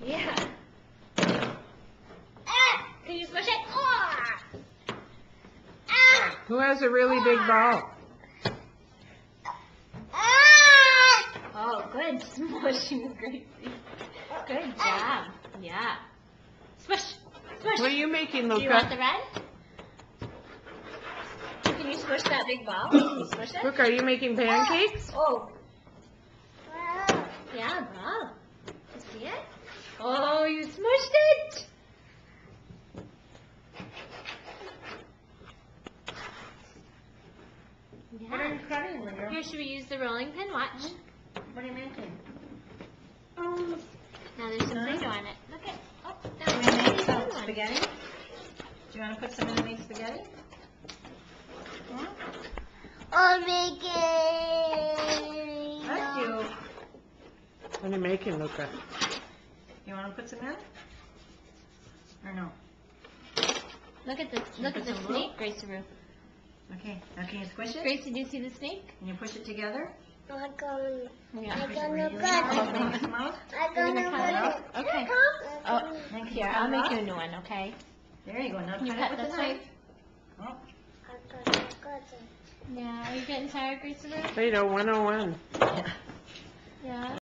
Yeah. Can you smush it? Who has a really big ball? Oh, good smushing, Gracie. Good job. Yeah. Smush. Smush. What are you making, Do you want Luca? the red? Can you smush that big ball? Can you smush it? Luca, are you making pancakes? Oh. Yeah, ball. You see it? Oh, you smushed it. What are Yeah. you cutting, Leo? Here, should we use the rolling pin? Watch. What are you making? Now there's some food on it. Look at. Oh, Do now you we're want to make making some food on it. spaghetti? Do you want to put some in and make spaghetti? That's you. What are you making, Luca? You want to put some in? Or no? Look at the put some glue? snake, Gracie Roo. Okay. Now can you squish it? Gracie, do you see the snake? Can you push it together? Yeah. Push it where you want. Make its mouth. You're gonna cut it? Okay. Oh, Then can here, you I'll cut it make off? you a new one, okay? There you go. Now Can you cut cut it with this the one? knife. Oh. Yeah. Are you getting tired, Gracie Roo? Play-Doh 101. Yeah. Yeah.